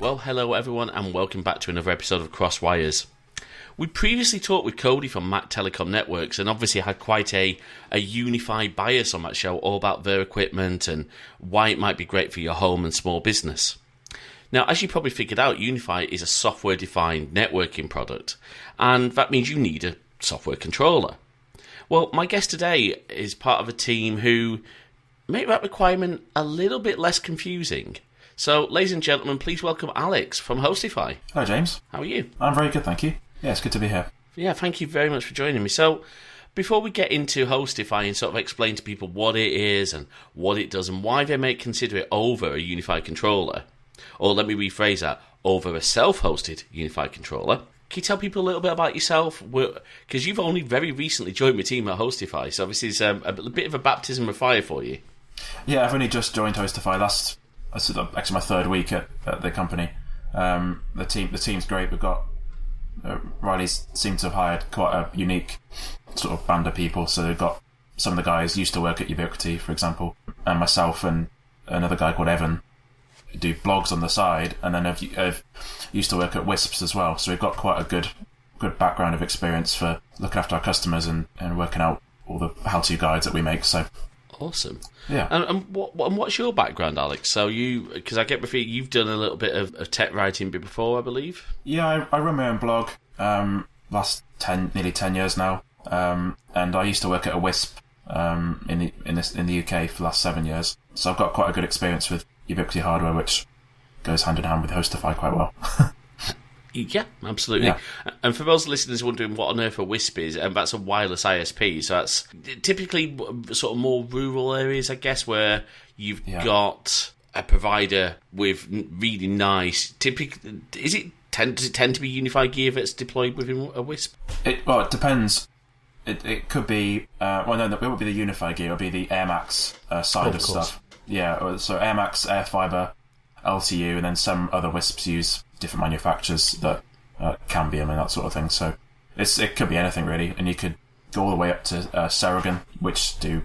Well, hello everyone, and welcome back to another episode of Crosswires. We previously talked with Cody from Mac Telecom Networks, and obviously had quite a UniFi bias on that show, all about their equipment and why it might be great for your home and small business. Now, as you probably figured out, UniFi is a software-defined networking product, and that means you need a software controller. Well, my guest today is part of a team who make that requirement a little bit less confusing. So, ladies and gentlemen, please welcome Alex from HostIFi. Hello, James. How are you? I'm very good, thank you. Yeah, it's good to be here. Yeah, thank you very much for joining me. So, before we get into HostIFi and sort of explain to people what it is and what it does and why they may consider it over a UniFi controller, or let me rephrase that, over a self-hosted UniFi controller, can you tell people a little bit about yourself? Because you've only very recently joined my team at HostIFi, so this is a bit of a baptism of fire for you. Yeah, I've only just joined HostIFi. That's actually my third week at the company. The team's great. We've got Riley's seemed to have hired quite a unique sort of band of people. So they've got some of the guys used to work at Ubiquiti, for example, and myself and another guy called Evan do blogs on the side, and then I've used to work at Wisps as well. So we've got quite a good background of experience for looking after our customers and working out all the how-to guides that we make. So awesome. Yeah. And what's your background, Alex? So because I get the feeling you've done a little bit of tech writing before, I believe. Yeah, I run my own blog. Last nearly 10 years now, and I used to work at a Wisp in the UK for the last 7 years. So I've got quite a good experience with Ubiquiti hardware, which goes hand in hand with HostIFi quite well. Yeah, absolutely. Yeah. And for those listeners wondering what on earth a Wisp is, and that's a wireless ISP, so that's typically sort of more rural areas, I guess, where you've got a provider with really nice. Does it tend to be UniFi gear that's deployed within a Wisp? It depends. It could be. No, it would be the UniFi gear. It would be the AirMax side of stuff. Yeah, so AirMax, AirFiber, LTU, and then some other Wisps use different manufacturers that Cambium and that sort of thing. So it could be anything really, and you could go all the way up to Ceragon, which do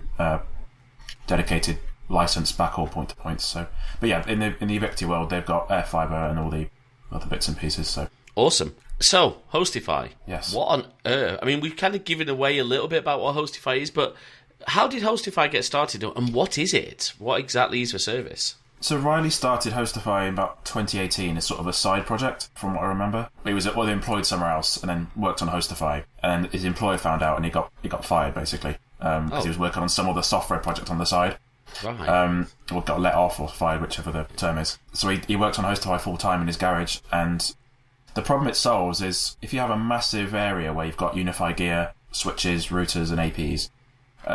dedicated licensed backhaul point to points. So, but yeah, in the Ubiquiti world, they've got AirFiber and all the other bits and pieces. So awesome. So HostIFi, yes. What on earth? I mean, we've kind of given away a little bit about what HostIFi is, but how did HostIFi get started, and what is it? What exactly is the service? So Riley started HostIFi in about 2018 as sort of a side project, from what I remember. He was employed somewhere else and then worked on HostIFi, and then his employer found out and he got fired basically because he was working on some other software project on the side. Right. Or got let off or fired, whichever the term is. So he worked on HostIFi full time in his garage, and the problem it solves is if you have a massive area where you've got UniFi gear, switches, routers, and APs.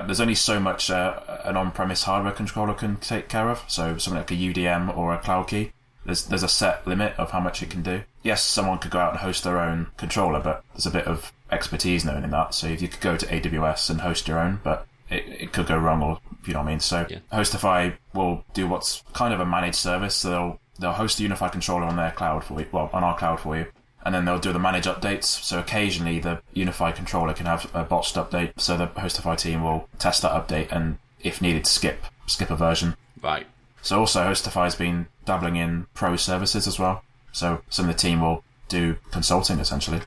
There's only so much an on-premise hardware controller can take care of. So something like a UDM or a cloud key, there's a set limit of how much it can do. Yes, someone could go out and host their own controller, but there's a bit of expertise known in that. So if you could go to AWS and host your own, but it could go wrong, or if you know what I mean. So HostIFi will do what's kind of a managed service. So they'll host the UniFi controller on their cloud for you, on our cloud for you. And then they'll do the manage updates. So occasionally the UniFi controller can have a botched update. So the HostIFi team will test that update and, if needed, skip a version. Right. So also HostIFi has been dabbling in pro services as well. So some of the team will do consulting essentially,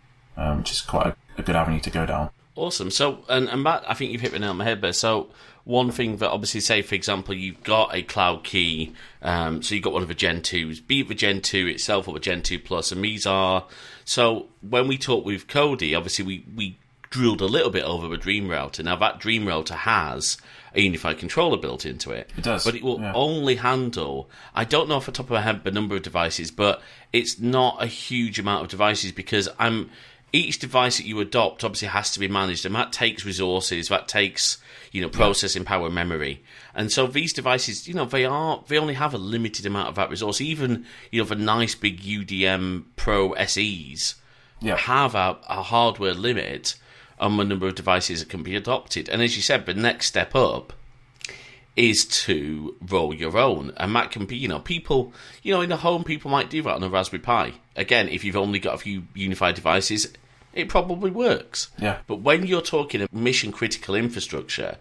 which is quite a good avenue to go down. Awesome. So, and Matt, I think you've hit the nail on the head there. So one thing that obviously, say for example, you've got a cloud key, so you've got one of the Gen 2s, be it the Gen 2 itself or the Gen 2 Plus, and these are, so when we talked with Cody, obviously we drilled a little bit over the Dream Router. Now that Dream Router has a UniFi controller built into it. It does. But it will only handle, I don't know off the top of my head the number of devices, but it's not a huge amount of devices, because each device that you adopt obviously has to be managed, and that takes resources, that takes, processing power, memory. And so these devices, they only have a limited amount of that resource. Even, the nice big UDM Pro SEs have a hardware limit on the number of devices that can be adopted. And as you said, the next step up is to roll your own. And that can be, people, in the home, people might do that on a Raspberry Pi. Again, if you've only got a few UniFi devices, it probably works. Yeah. But when you're talking of mission-critical infrastructure,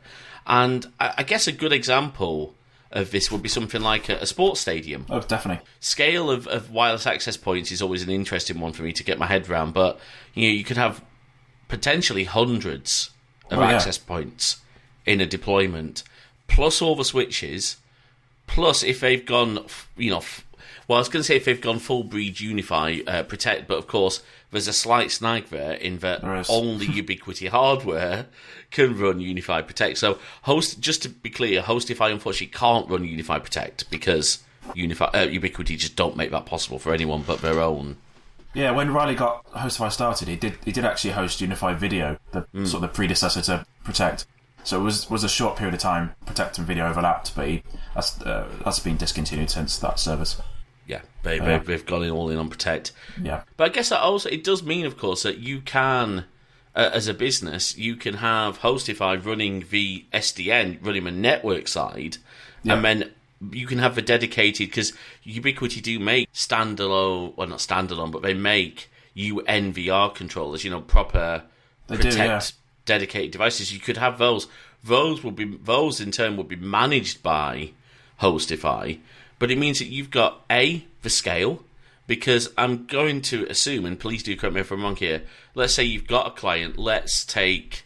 and I guess a good example of this would be something like a sports stadium. Oh, definitely. Scale of wireless access points is always an interesting one for me to get my head around, but you could have potentially hundreds of access points in a deployment, plus all the switches, plus if they've gone, well, I was going to say if they've gone full breed UniFi Protect, but of course there's a slight snag there in that only Ubiquiti hardware can run UniFi Protect. So just to be clear, HostIFi unfortunately can't run UniFi Protect because Ubiquiti just don't make that possible for anyone but their own. Yeah, when Riley got HostIFi started, he did actually host UniFi Video, the sort of the predecessor to Protect. So it was a short period of time. Protect and Video overlapped, but that's been discontinued since that service. Yeah, they've gone all in on Protect. Yeah, but I guess that also it does mean, of course, that you can, as a business, you can have HostIFi running the SDN, running the network side, and then you can have the dedicated, because Ubiquiti do make standalone, well, not standalone, but they make UNVR controllers, proper Protect dedicated devices. You could have those. Those in turn would be managed by HostIFi. But it means that you've got the scale, because I'm going to assume, and please do correct me if I'm wrong here, let's say you've got a client, let's take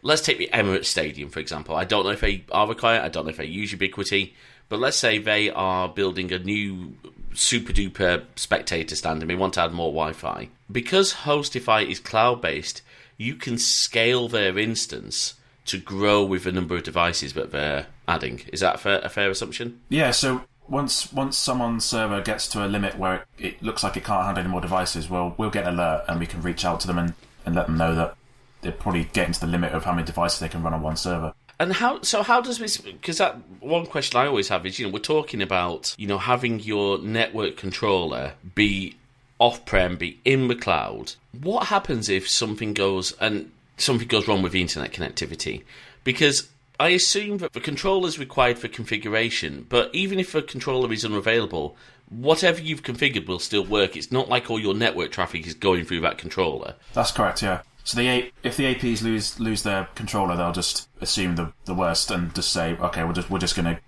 the Emirates Stadium, for example. I don't know if they are a client, I don't know if they use Ubiquiti, but let's say they are building a new super duper spectator stand and they want to add more Wi-Fi. Because HostIFi is cloud-based, you can scale their instance to grow with the number of devices that they're adding. Is that a fair assumption? Yeah, so once someone's server gets to a limit where it looks like it can't handle any more devices, we'll get an alert and we can reach out to them and let them know that they're probably getting to the limit of how many devices they can run on one server. And how does this, because that one question I always have is, we're talking about, having your network controller be off-prem, be in the cloud. What happens if something goes wrong with the internet connectivity? Because I assume that the controller is required for configuration, but even if a controller is unavailable, whatever you've configured will still work. It's not like all your network traffic is going through that controller. That's correct, yeah. So if the APs lose their controller, they'll just assume the worst and just say, okay, we're just going to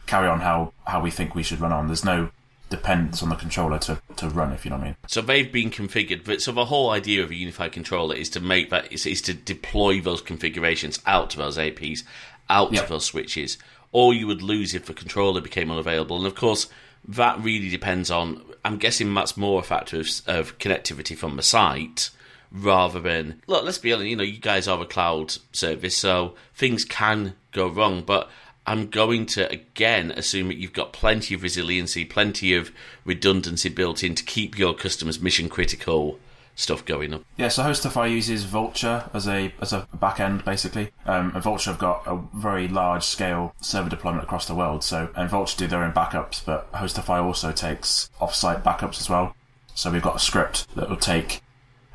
carry on how we think we should run on. There's no dependence on the controller to run, if you know what I mean. So they've been configured, but so the whole idea of a unified controller is to make that is to deploy those configurations out to those APs, out to those switches, or you would lose if the controller became unavailable. And of course, that really depends on, I'm guessing that's more a factor of connectivity from the site rather than, look, let's be honest, you guys are a cloud service, so things can go wrong, but I'm going to, again, assume that you've got plenty of resiliency, plenty of redundancy built in to keep your customers' mission-critical stuff going up. Yeah, so HostIFi uses Vultr as a back-end, basically. And Vultr have got a very large-scale server deployment across the world, and Vultr do their own backups, but HostIFi also takes off-site backups as well. So we've got a script that will take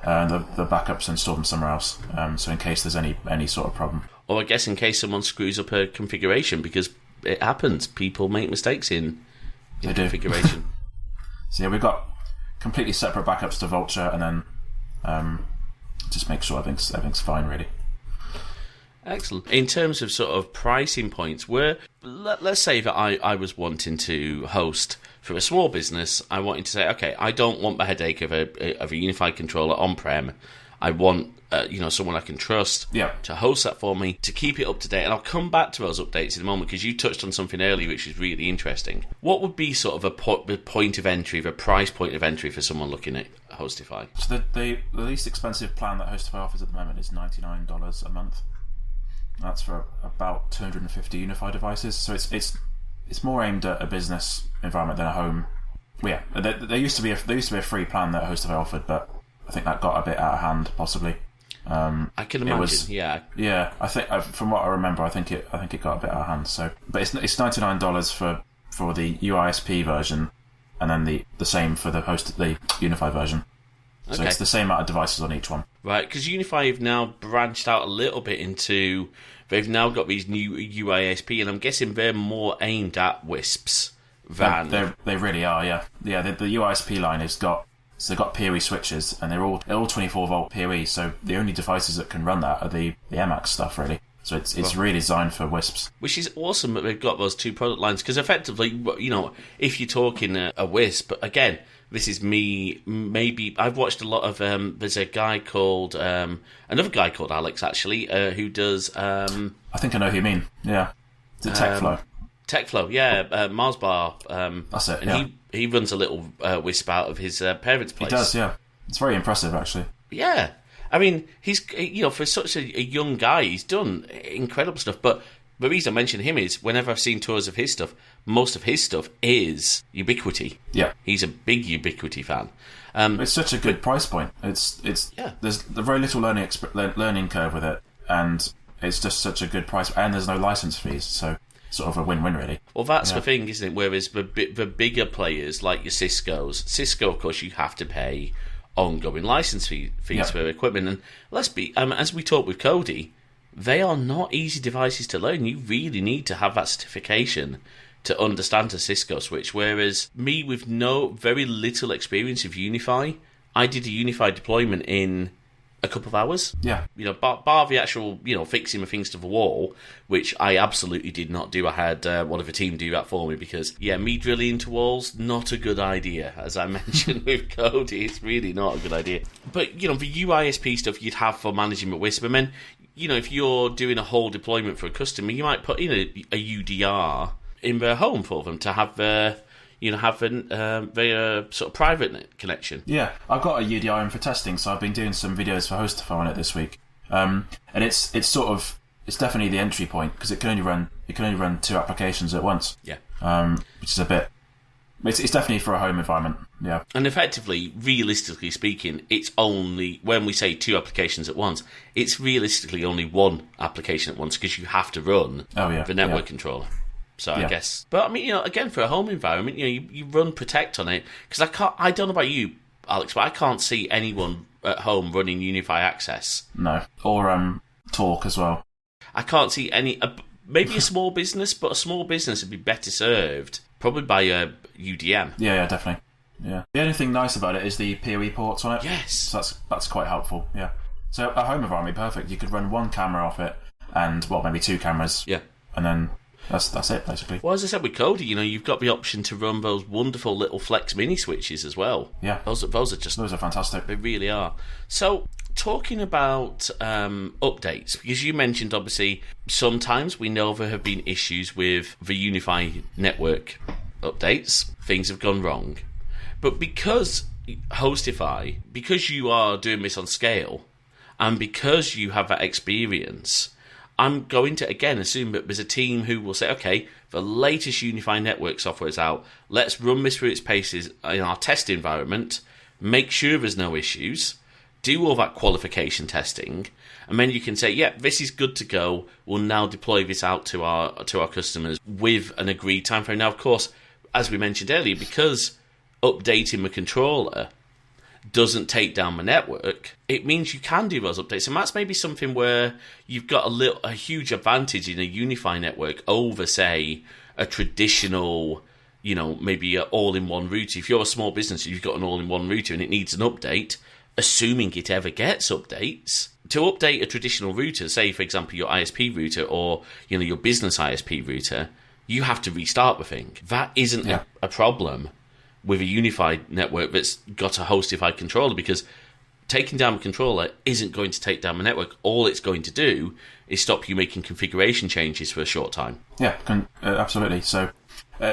the backups and store them somewhere else, so in case there's any sort of problem. Or I guess in case someone screws up a configuration, because it happens. People make mistakes in configuration. So yeah, we've got completely separate backups to Vultr, and then just make sure everything's fine, really. Excellent. In terms of sort of pricing points, let's say that I was wanting to host for a small business. I wanted to say, okay, I don't want the headache of a unified controller on-prem. I want someone I can trust to host that for me, to keep it up to date. And I'll come back to those updates in a moment, because you touched on something earlier which is really interesting. What would be sort of the point of entry, the price point of entry for someone looking at HostIFi? So the least expensive plan that HostIFi offers at the moment is $99 a month. That's for about 250 UniFi devices. So it's more aimed at a business environment than a home. Well, yeah, there used to be a free plan that HostIFi offered, but I think that got a bit out of hand, possibly. I can imagine. Yeah. I think from what I remember, I think it got a bit out of hand. So, but it's $99 for the UISP version, and then the same for the UniFi version. So it's the same amount of devices on each one. Right, because UniFi have now branched out a little bit into, they've now got these new UISP, and I'm guessing they're more aimed at WISPs than... They really are, yeah. Yeah, the UISP line has got... So they've got PoE switches, and they're all 24-volt PoE, so the only devices that can run that are the MX stuff, really. So it's really designed for WISPs. Which is awesome that they've got those two product lines, because effectively, if you're talking a WISP, again, this is me, maybe, I've watched a lot of, there's a guy called, another guy called Alex, actually, who does... I think I know who you mean, yeah. Is it TechFlow? TechFlow, yeah, Mars Bar. That's it, and he runs a little WISP out of his parents' place. He does, yeah. It's very impressive, actually. Yeah. I mean, he's, for such a young guy, he's done incredible stuff. But the reason I mention him is whenever I've seen tours of his stuff, most of his stuff is Ubiquiti. Yeah. He's a big Ubiquiti fan. It's such a good price point. It's There's a very little learning curve with it, and it's just such a good price. And there's no license fees, so sort of a win-win, really. Well, that's the thing, isn't it? Whereas the bigger players, like your Cisco, of course, you have to pay ongoing license fees for equipment. And let's be, as we talked with Cody, they are not easy devices to learn. You really need to have that certification to understand a Cisco switch. Whereas me, with very little experience of UniFi, I did a UniFi deployment in a couple of hours. Yeah. Bar the actual, fixing the things to the wall, which I absolutely did not do. I had one of the team do that for me because, me drilling into walls, not a good idea. As I mentioned with Cody, it's really not a good idea. But, the UISP stuff you'd have for managing the WISP, and then, if you're doing a whole deployment for a customer, you might put in a UDR in their home for them to have their sort of private connection. Yeah, I've got a UDR in for testing, so I've been doing some videos for HostIFi on it this week. And it's definitely the entry point, because it can only run 2 applications at once. Yeah. Which is a bit. It's definitely for a home environment. Yeah. And effectively, realistically speaking, it's only, when we say 2 applications at once, it's realistically only 1 application at once, because you have to run the network controller. So I guess, but I mean, again, for a home environment, you run Protect on it, because I don't know about you, Alex, but I can't see anyone at home running UniFi Access. No, or Talk as well. I can't see any. Maybe a small business, but a small business would be better served probably by a UDM. Yeah, definitely. Yeah. The only thing nice about it is the PoE ports on it. Yes. So that's quite helpful. Yeah. So a home environment, perfect. You could run 1 camera off it, and maybe 2 cameras. Yeah. And then. That's it, basically. Well, as I said with Cody, you've got the option to run those wonderful little Flex mini switches as well. Yeah. Those are fantastic. They really are. So, talking about updates, because you mentioned, obviously, sometimes we know there have been issues with the UniFi network updates. Things have gone wrong. But because HostIFi, because you are doing this on scale, and because you have that experience, I'm going to, again, assume that there's a team who will say, okay, the latest UniFi network software is out. Let's run this through its paces in our test environment, make sure there's no issues, do all that qualification testing, and then you can say, yeah, this is good to go. We'll now deploy this out to our customers with an agreed timeframe. Now, of course, as we mentioned earlier, because updating the controller doesn't take down the network, it means you can do those updates, and that's maybe something where you've got a huge advantage in a UniFi network over, say, a traditional, maybe an all-in-one router. If you're a small business, you've got an all-in-one router and it needs an update, assuming it ever gets updates. To update a traditional router, say, for example, your ISP router or your business ISP router, you have to restart the thing. That isn't a problem with a UniFi network that's got a HostIFi controller, because taking down a controller isn't going to take down the network. All it's going to do is stop you making configuration changes for a short time. Yeah, absolutely. So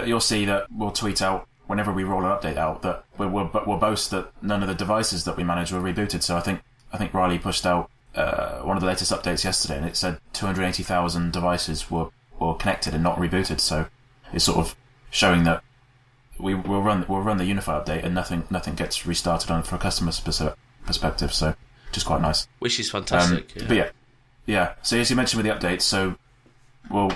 you'll see that we'll tweet out whenever we roll an update out that we'll boast that none of the devices that we manage were rebooted. So I think Riley pushed out one of the latest updates yesterday, and it said 280,000 devices were connected and not rebooted. So it's sort of showing that we'll run the UniFi update and nothing gets restarted on for a customer perspective. So which is quite nice. Which is fantastic. But yeah. So as you mentioned with the update, so we'll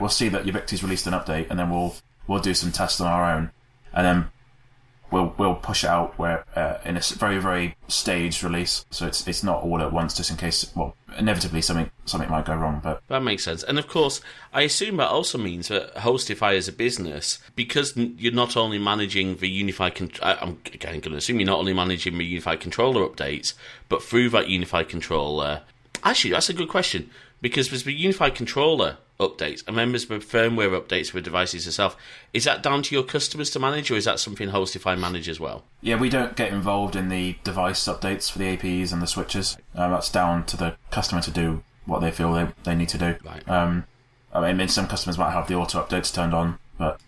see that Ubiquiti's released an update, and then we'll do some tests on our own, and then we'll push it out where in a very, very staged release. So it's not all at once, just in case. Well, inevitably something might go wrong. But that makes sense. And of course, I assume that also means that HostIFi as a business, because you're not only managing the UniFi. I'm going to assume you're not only managing the UniFi controller updates, but through that UniFi controller. Actually, that's a good question. Because with the UniFi controller updates and members with firmware updates for devices itself, is that down to your customers to manage, or is that something HostIFi manage as well? Yeah, we don't get involved in the device updates for the APs and the switches. That's down to the customer to do what they feel they need to do. Right. I mean, some customers might have the auto updates turned on, but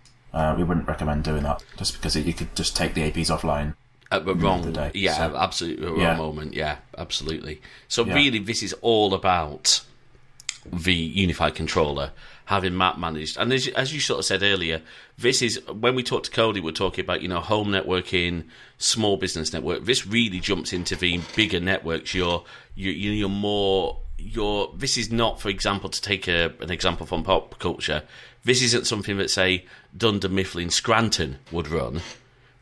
we wouldn't recommend doing that, just because you could just take the APs offline. At the wrong, the day. yeah, So, absolutely wrong yeah. moment. Yeah, absolutely. So Yeah. really, this is all about the UniFi controller having that managed. And as you sort of said earlier, this is when we talked to Cody, we're talking about home networking, small business network. This really jumps into the bigger networks. You're more. This is not, for example, to take an example from pop culture. This isn't something that, say, Dunder Mifflin Scranton would run.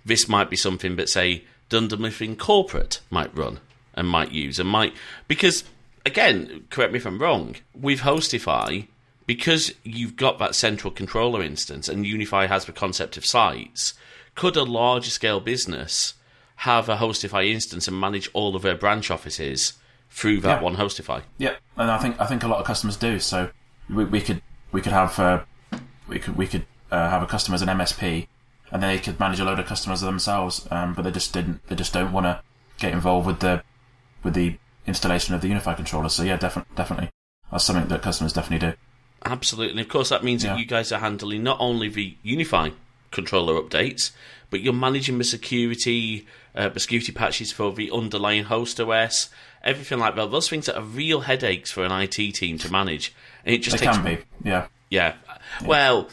This might be something that, say, Dunder Mifflin Corporate might run and might use and might, because again, correct me if I'm wrong, with HostIFi, because you've got that central controller instance and UniFi has the concept of sites, could a larger scale business have a HostIFi instance and manage all of their branch offices through that one HostIFi? Yeah, and I think a lot of customers do. So we could have have a customer as an MSP, and they could manage a load of customers themselves, but they just don't want to get involved with the installation of the UniFi controller. So yeah, definitely, that's something that customers definitely do. Absolutely, and of course that means that you guys are handling not only the UniFi controller updates, but you're managing the security patches for the underlying host OS, everything like that. Those things that are real headaches for an IT team to manage, and it just They takes. can be, yeah. Yeah. Well,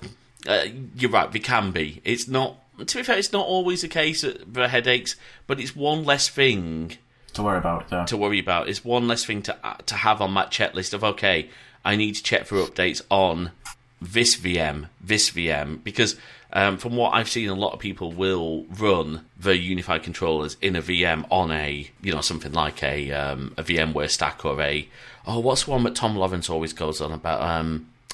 you're right. They can be. It's not. To be fair, it's not always the case for headaches, but it's one less thing To worry about, yeah. to worry about. It's one less thing to have on that checklist of, okay, I need to check for updates on this VM, because from what I've seen, a lot of people will run the UniFi controllers in a VM on a, something like a VMware stack or what's the one that Tom Lawrence always goes on about?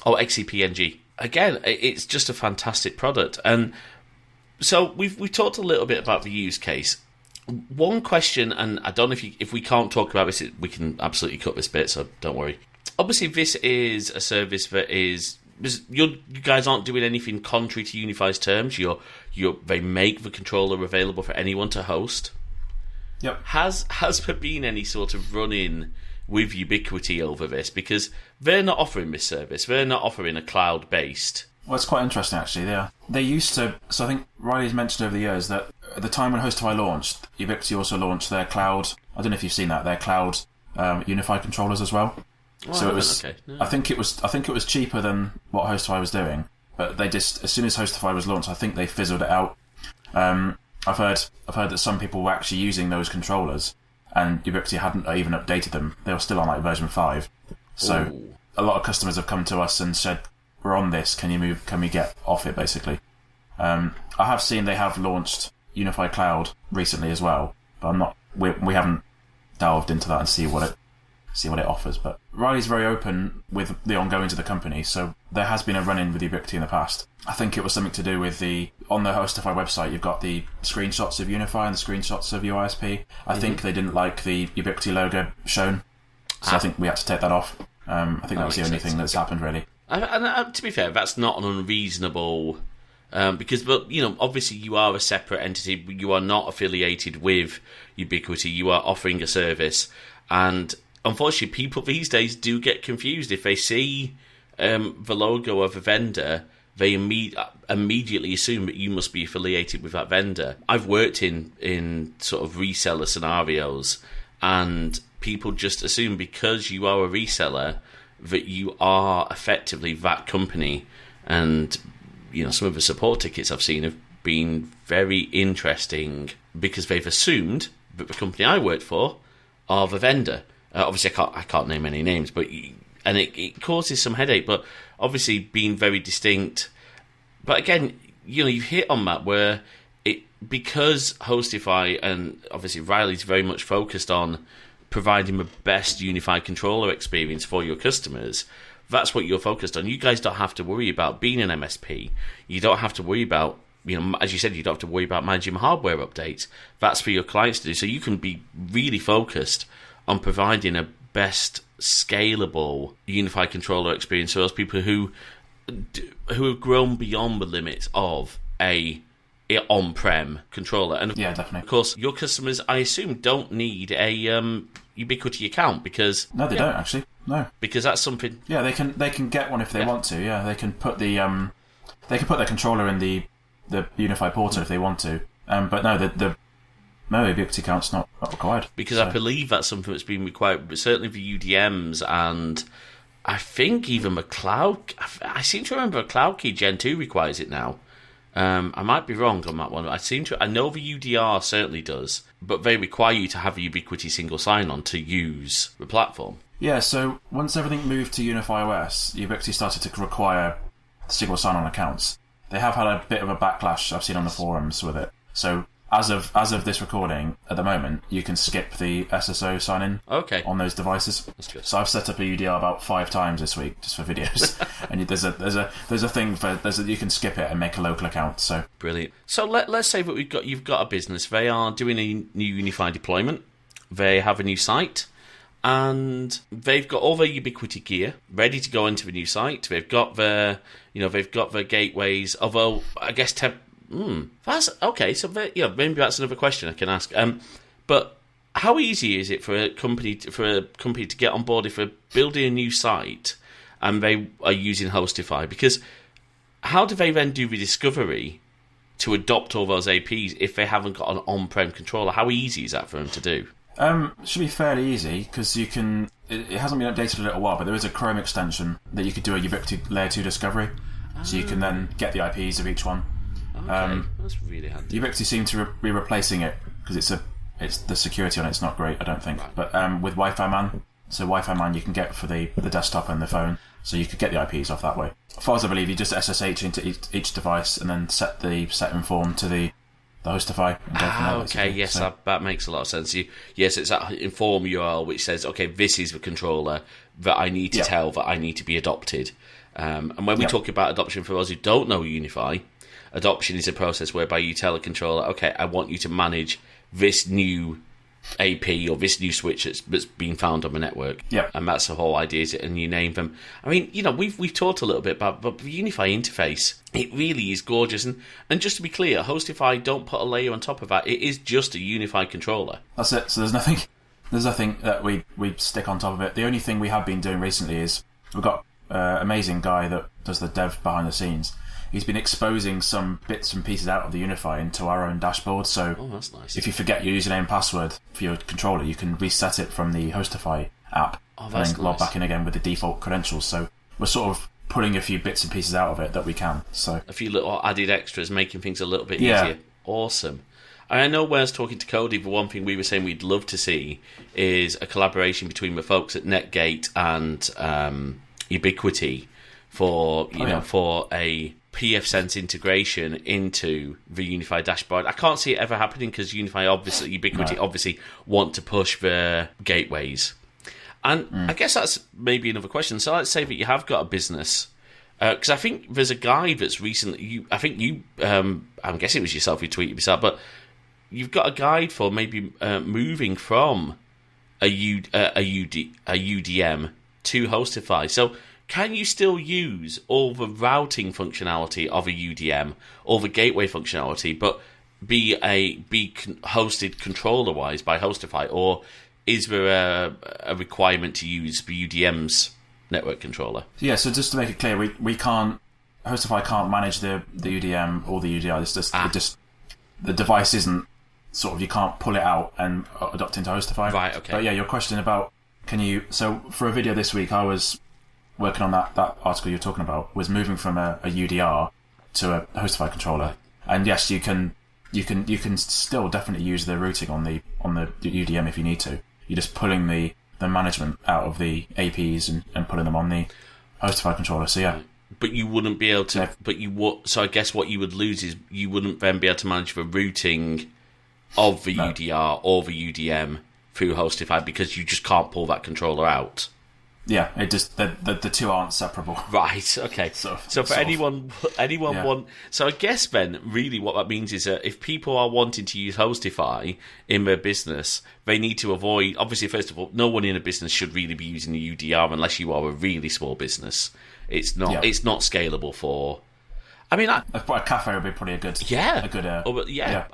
XCPNG. Again, it's just a fantastic product. And so we've talked a little bit about the use case. One question, and I don't know if we can't talk about this, we can absolutely cut this bit, so don't worry. Obviously, this is a service that is... You guys aren't doing anything contrary to UniFi's terms. They make the controller available for anyone to host. Yep. Has there been any sort of run-in with Ubiquiti over this? Because they're not offering this service. They're not offering a cloud-based... Well, it's quite interesting, actually. They used to... So I think Riley's mentioned over the years that at the time when HostIFi launched, Ubiquiti also launched their cloud... I don't know if you've seen that. Their cloud UniFi controllers as well. Oh, So it was. okay. No. I think it was cheaper than what HostIFi was doing, but they just, as soon as HostIFi was launched, I think they fizzled it out. I've heard that some people were actually using those controllers, and Ubiquiti hadn't even updated them. They were still on version 5. So Ooh. a lot of customers have come to us and said, "We're on this. Can we get off it?" Basically, I have seen they have launched UniFi Cloud recently as well, but I'm not. We haven't delved into that and see what it offers. But Riley's very open with the ongoings of the company, so there has been a run-in with Ubiquiti in the past. I think it was something to do with on the HostIFi website, you've got the screenshots of UniFi and the screenshots of UISP. I think they didn't like the Ubiquiti logo shown, so I think we had to take that off. I think that was the only thing that's happened, really. And to be fair, that's not an unreasonable... because, obviously you are a separate entity. You are not affiliated with Ubiquiti. You are offering a service, and unfortunately, people these days do get confused. If they see the logo of a vendor, they immediately assume that you must be affiliated with that vendor. I've worked in sort of reseller scenarios, and people just assume because you are a reseller that you are effectively that company. And some of the support tickets I've seen have been very interesting because they've assumed that the company I worked for are the vendor. Obviously, I can't name any names, but it causes some headache. But obviously, being very distinct. But again, you've hit on that where because HostIFi and obviously Riley's very much focused on providing the best UniFi controller experience for your customers. That's what you're focused on. You guys don't have to worry about being an MSP. You don't have to worry about, as you said, you don't have to worry about managing hardware updates. That's for your clients to do. So you can be really focused on providing a best scalable UniFi controller experience for those people who have grown beyond the limits of a on-prem controller. And yeah, definitely. Of course, your customers, I assume, don't need a Ubiquiti account because no, they don't actually. No, because that's something. Yeah, they can get one if they want to. Yeah, they can put their controller in the UniFi portal if they want to. But no, the Ubiquiti account's not required. Because I believe that's something that's been required, but certainly for UDMs, and I think even the cloud. I seem to remember a Cloud Key Gen 2 requires it now. I might be wrong on that one. I know the UDR certainly does, but they require you to have a Ubiquiti single sign-on to use the platform. Yeah, so once everything moved to UniFi OS, Ubiquiti started to require single sign-on accounts. They have had a bit of a backlash I've seen on the forums with it. So as of this recording, at the moment, you can skip the SSO sign-in on those devices. That's good. So I've set up a UDR about 5 times this week just for videos, and there's a thing for you can skip it and make a local account. So brilliant. So let's say that you've got a business. They are doing a new UniFi deployment. They have a new site, and they've got all their Ubiquiti gear ready to go into the new site. They've got their gateways. Although I guess that's okay. So maybe that's another question I can ask. But how easy is it for a company to get on board if they're building a new site and they are using HostIFi? Because how do they then do the discovery to adopt all those APs if they haven't got an on-prem controller? How easy is that for them to do? It should be fairly easy because you can. It hasn't been updated in a little while, but there is a Chrome extension that you could do a Ubiquiti Layer 2 discovery, so you can then get the IPs of each one. Okay, that's really handy. Ubiquiti seem to be replacing it because it's the security on it's not great, I don't think. Right. But with Wi-Fi Man, so Wi-Fi Man you can get for the desktop and the phone, so you could get the IPs off that way. As far as I believe, you just SSH into each device and then set inform to the HostIFi. And go from there, okay, yes, so that makes a lot of sense. Yes, it's that inform URL which says, okay, this is the controller that I need to tell that I need to be adopted. And when we talk about adoption, for those who don't know UniFi, adoption is a process whereby you tell a controller, okay, I want you to manage this new AP or this new switch that's been found on the network. Yeah. And that's the whole idea, is it? And you name them. I mean, we've talked a little bit about but the UniFi interface. It really is gorgeous. And just to be clear, HostIFi don't put a layer on top of that. It is just a UniFi controller. That's it. So there's nothing that we stick on top of it. The only thing we have been doing recently is we've got an amazing guy that does the dev behind the scenes. He's been exposing some bits and pieces out of the UniFi into our own dashboard. So that's nice. If you forget your username and password for your controller, you can reset it from the HostIFi app and then log back in again with the default credentials. So we're sort of pulling a few bits and pieces out of it that we can. So a few little added extras, making things a little bit easier. Awesome. I know when I was talking to Cody, the one thing we were saying we'd love to see is a collaboration between the folks at Netgate and Ubiquiti for for a pfSense integration into the UniFi dashboard. I can't see it ever happening because Ubiquiti obviously want to push their gateways. And I guess that's maybe another question. So let's say that you have got a business, because I think there's a guide that's recently, I'm guessing it was yourself who tweeted this out, but you've got a guide for maybe moving from a UDM to HostIFi. So can you still use all the routing functionality of a UDM, all the gateway functionality, but be hosted controller-wise by HostIFi, or is there a requirement to use the UDM's network controller? Yeah, so just to make it clear, we can't, HostIFi can't manage the UDM or the UDR. It's just the device isn't sort of, you can't pull it out and adopt into HostIFi. Right, okay. But yeah, your question about so for a video this week, I was working on that article you're talking about, was moving from a UDR to a HostIFi controller. And yes, you can still definitely use the routing on the UDM if you need to. You're just pulling the management out of the APs and putting them on the HostIFi controller. So yeah. But you wouldn't be able to. Yeah. But you would. So I guess what you would lose is you wouldn't then be able to manage the routing of the UDR or the UDM through HostIFi because you just can't pull that controller out. Yeah, it just the two aren't separable. Right. Okay. So for anyone want, so I guess then really what that means is that if people are wanting to use HostIFi in their business, they need to avoid. Obviously, first of all, no one in a business should really be using the UDR unless you are a really small business. It's not. Yeah. It's not scalable for. I mean, a cafe would be probably a good.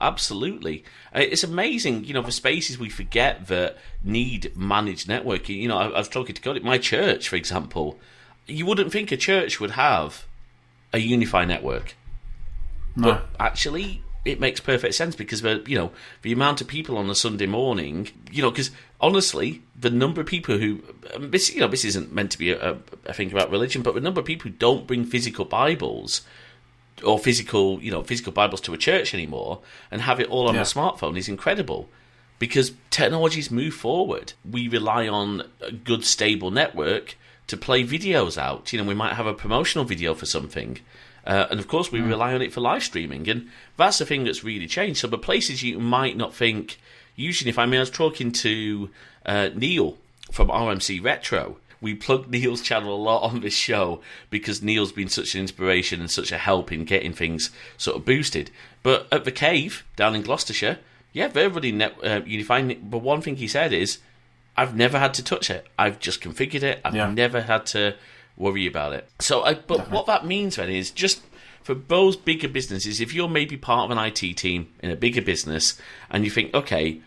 Absolutely. It's amazing, the spaces we forget that need managed networking. I was talking to Cody, my church, for example. You wouldn't think a church would have a UniFi network, but actually, it makes perfect sense because the amount of people on a Sunday morning, because honestly, the number of people who this isn't meant to be a thing about religion, but the number of people who don't bring physical Bibles. Or physical Bibles to a church anymore, and have it all on a smartphone is incredible, because technologies move forward. We rely on a good, stable network to play videos out. We might have a promotional video for something, and of course we rely on it for live streaming, and that's the thing that's really changed. So the places you might not think using I was talking to Neil from RMC Retro. We plug Neil's channel a lot on this show because Neil's been such an inspiration and such a help in getting things sort of boosted. But at the Cave, down in Gloucestershire, they're running UniFi. But one thing he said is, I've never had to touch it. I've just configured it. I've never had to worry about it. So, what that means then is just for those bigger businesses, if you're maybe part of an IT team in a bigger business and you think, okay,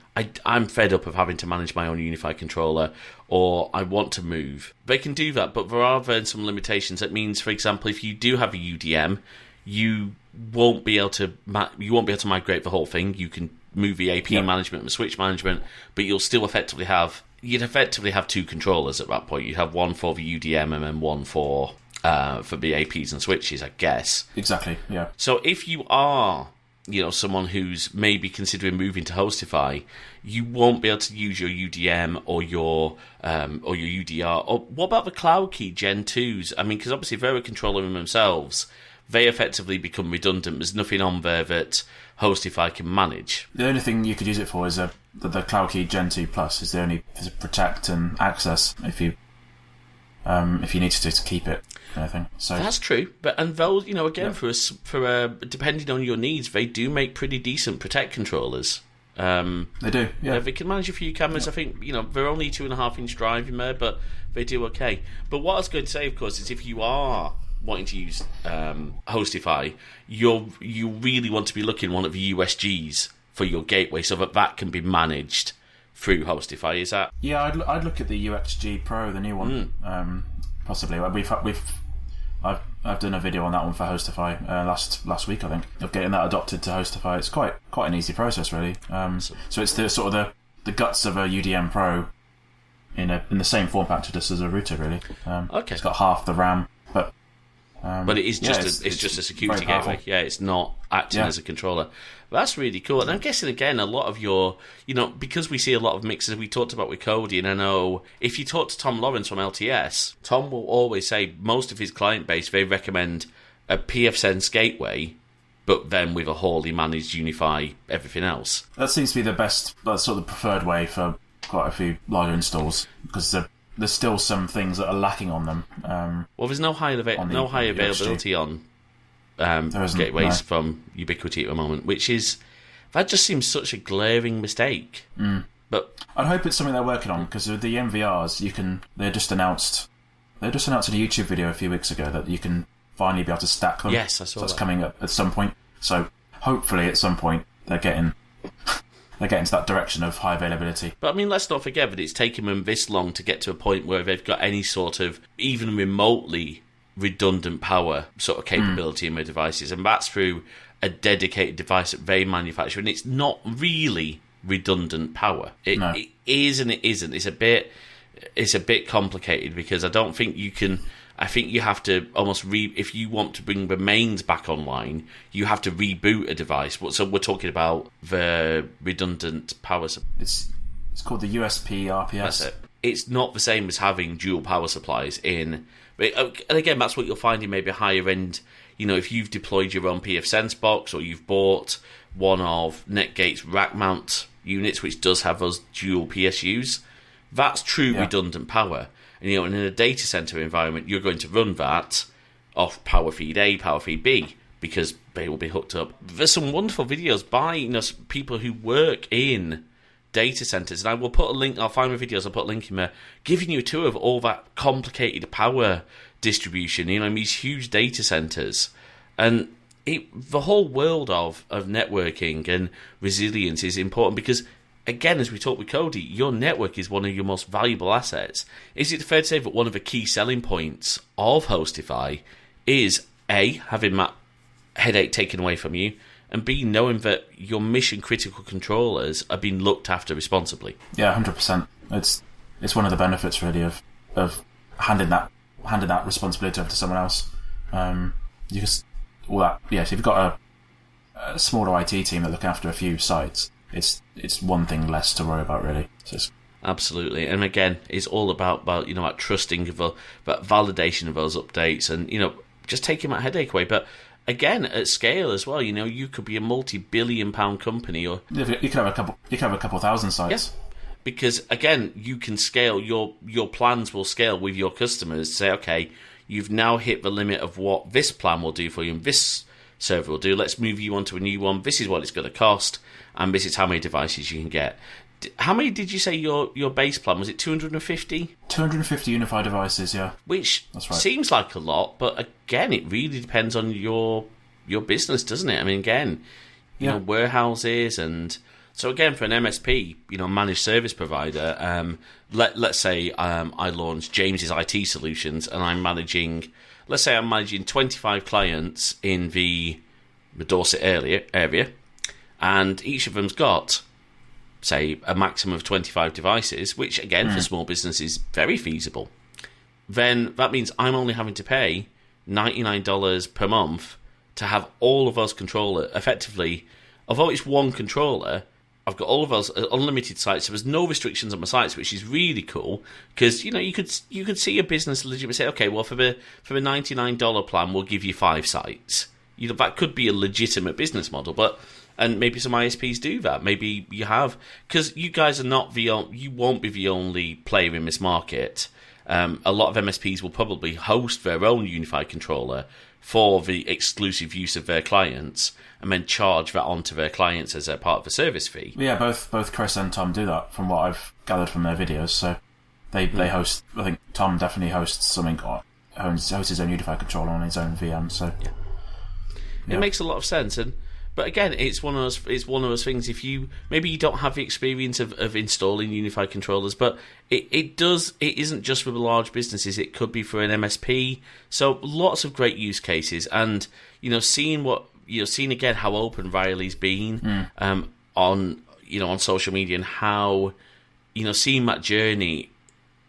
I'm fed up of having to manage my own UniFi controller, or I want to move, they can do that, but there are then some limitations. That means, for example, if you do have a UDM, you won't be able to migrate the whole thing. You can move the AP management and the switch management, but you'll still effectively have two controllers at that point. You'd have one for the UDM and then one for the APs and switches, I guess. Exactly, yeah. So if you are someone who's maybe considering moving to HostIFi, you won't be able to use your UDM or your UDR. Or what about the Cloud Key Gen 2s? I mean, because obviously if they're a controller in themselves, they effectively become redundant. There's nothing on there that HostIFi can manage. The only thing you could use it for is the Cloud Key Gen 2 Plus is the only is protect and access if you need to keep it. I think so. That's true, and those, again, for depending on your needs, they do make pretty decent Protect controllers. They do, yeah. They can manage a few cameras. I think they're only 2.5-inch drive in there, but they do okay. But what I was going to say, of course, is if you are wanting to use HostIFi, you really want to be looking at one of the USGs for your gateway, so that can be managed through HostIFi. Is that? Yeah, I'd look at the UXG Pro, the new one. Possibly. I've done a video on that one for HostIFi last week, I think, of getting that adopted to HostIFi. It's quite an easy process, really. So it's the sort of the guts of a UDM Pro in the same form factor just as a router, really. Okay. It's got half the RAM, but it is just it's just a security gateway. Yeah, it's not acting as a controller. That's really cool. And I'm guessing, again, a lot of your, because we see a lot of mixes we talked about with Cody, and I know if you talk to Tom Lawrence from LTS, Tom will always say most of his client base, they recommend a pfSense gateway, but then with a wholly managed UniFi everything else. That seems to be the best, that's sort of the preferred way for quite a few larger installs, because there's still some things that are lacking on them. Well, there's no high availability on gateways from Ubiquiti at the moment, that just seems such a glaring mistake. But I'd hope it's something they're working on, because with the MVRs, they just announced in a YouTube video a few weeks ago that you can finally be able to stack them. Yes, I saw that. That's coming up at some point. So hopefully at some point they're getting to that direction of high availability. But I mean, let's not forget that it's taken them this long to get to a point where they've got any sort of even remotely redundant power sort of capability in their devices, and that's through a dedicated device that they manufacture, and it's not really redundant power. It is and it isn't. It's a bit complicated, because I don't think you can. I think you have to almost if you want to bring the mains back online, you have to reboot a device. So we're talking about the redundant power. It's called the USP RPS. That's it. It's not the same as having dual power supplies in. And again, that's what you'll find in maybe a higher end. If you've deployed your own pfSense box, or you've bought one of Netgate's rack mount units, which does have those dual PSUs, that's true redundant power. And in a data center environment, you're going to run that off power feed A, power feed B, because they will be hooked up. There's some wonderful videos by people who work in data centers, and I will put a link. I'll find my videos. I'll put a link in there, giving you a tour of all that complicated power distribution. These huge data centers, and the whole world of networking and resilience is important because, again, as we talked with Cody, your network is one of your most valuable assets. Is it fair to say that one of the key selling points of HostIFi is A, having that headache taken away from you, and B, knowing that your mission critical controllers are being looked after responsibly? Yeah, 100%. It's one of the benefits really of handing that responsibility over to someone else. You just all that. Yeah, so if you've got a smaller IT team that look after a few sites, it's one thing less to worry about really. Absolutely, and again, it's all about that trusting that validation of those updates, and just taking that headache away. But again, at scale as well, you could be a multi-billion-pound company, or you could have a couple thousand sites. Yeah. Because again, you can scale your plans will scale with your customers. Say, okay, you've now hit the limit of what this plan will do for you, and this server will do. Let's move you on to a new one. This is what it's going to cost, and this is how many devices you can get. How many did you say your base plan was? It 250? 250 UniFi devices, yeah. Which That's right. Seems like a lot, but again, it really depends on your business, doesn't it? I mean, again, warehouses, and so again, for an MSP, managed service provider, let's say I launch James's IT Solutions, and I'm managing 25 clients in the Dorset area, and each of them's got, say, a maximum of 25 devices, which again for small business is very feasible. Then that means I'm only having to pay $99 per month to have all of those controllers. Effectively, although it's one controller, I've got all of those unlimited sites, so there's no restrictions on my sites, which is really cool, because you could see a business legitimately say, okay, well, for the $99 plan, we'll give you 5 sites. That could be a legitimate business model, and maybe some ISPs do that. Maybe you have, because you guys are not you won't be the only player in this market. A lot of MSPs will probably host their own UniFi controller for the exclusive use of their clients, and then charge that onto their clients as a part of the service fee. Yeah, both Chris and Tom do that, from what I've gathered from their videos. So they host. I think Tom definitely hosts something. Hosts his own UniFi controller on his own VM. So it makes a lot of sense. But again, it's one of those things. If you don't have the experience of installing UniFi controllers, but it isn't just for the large businesses. It could be for an MSP. So lots of great use cases, and seeing again how open Riley's been on social media, and how seeing that journey.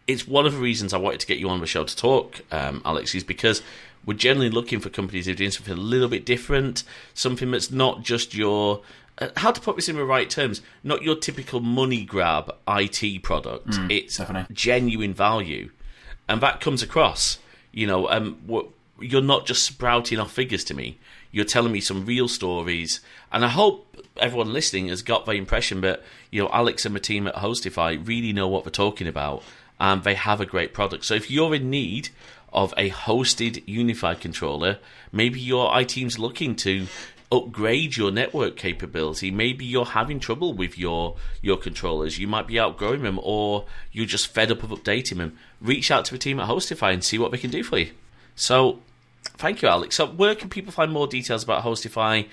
It's one of the reasons I wanted to get you on the show to talk, Alex, is because we're generally looking for companies who are doing something a little bit different, something that's not just your, how to put this in the right terms, not your typical money grab IT product. It's definitely genuine value. And that comes across. You're not just sprouting off figures to me. You're telling me some real stories. And I hope everyone listening has got the impression that, Alex and the team at HostIFi really know what they're talking about, and they have a great product. So if you're in need of a hosted UniFi controller, maybe your IT team's looking to upgrade your network capability, maybe you're having trouble with your controllers, you might be outgrowing them, or you're just fed up of updating them, reach out to the team at HostIFi and see what they can do for you. So thank you, Alex. So where can people find more details about HostIFi?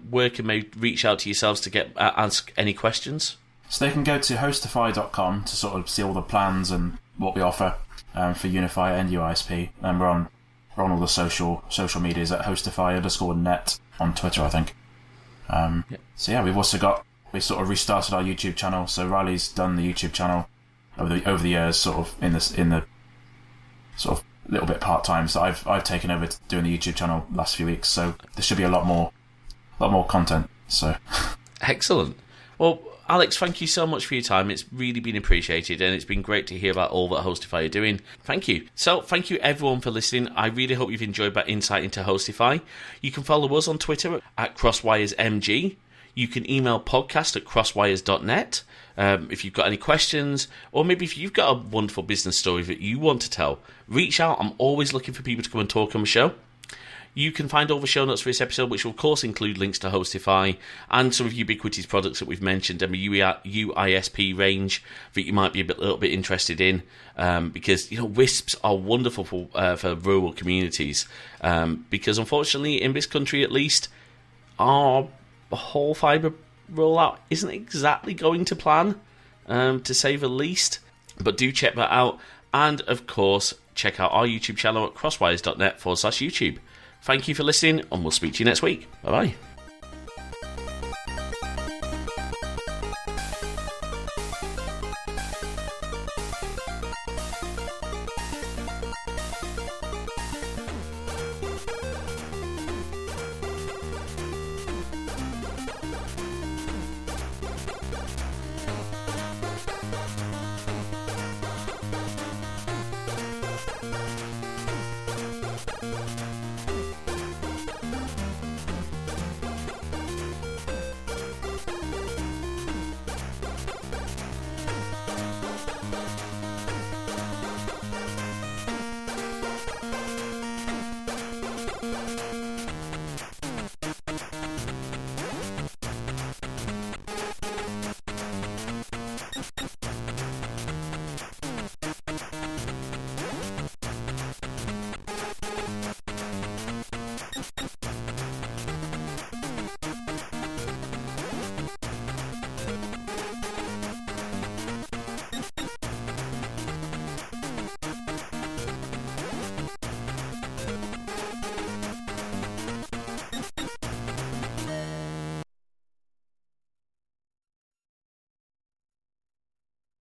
Where can they reach out to yourselves to ask any questions? So they can go to hostify.com to sort of see all the plans and what we offer for UniFi and UISP. And we're on all the social medias at hostify_net on Twitter, I think. So yeah, we sort of restarted our YouTube channel. So Riley's done the YouTube channel over the years, sort of in the sort of little bit part time. So I've taken over doing the YouTube channel last few weeks. So there should be a lot more content. So excellent. Well, Alex, thank you so much for your time. It's really been appreciated, and it's been great to hear about all that HostIFi are doing. Thank you. So, thank you everyone for listening. I really hope you've enjoyed that insight into HostIFi. You can follow us on Twitter at CrosswiresMG. You can email podcast@crosswires.net if you've got any questions, or maybe if you've got a wonderful business story that you want to tell. Reach out. I'm always looking for people to come and talk on the show. You can find all the show notes for this episode, which will of course include links to HostIFi and some of Ubiquity's products that we've mentioned, and the UISP range that you might be a little bit interested in, because WISPs are wonderful for rural communities. Because unfortunately, in this country at least, our whole fibre rollout isn't exactly going to plan, to say the least. But do check that out, and of course, check out our YouTube channel at crosswires.net/YouTube. Thank you for listening, and we'll speak to you next week. Bye-bye.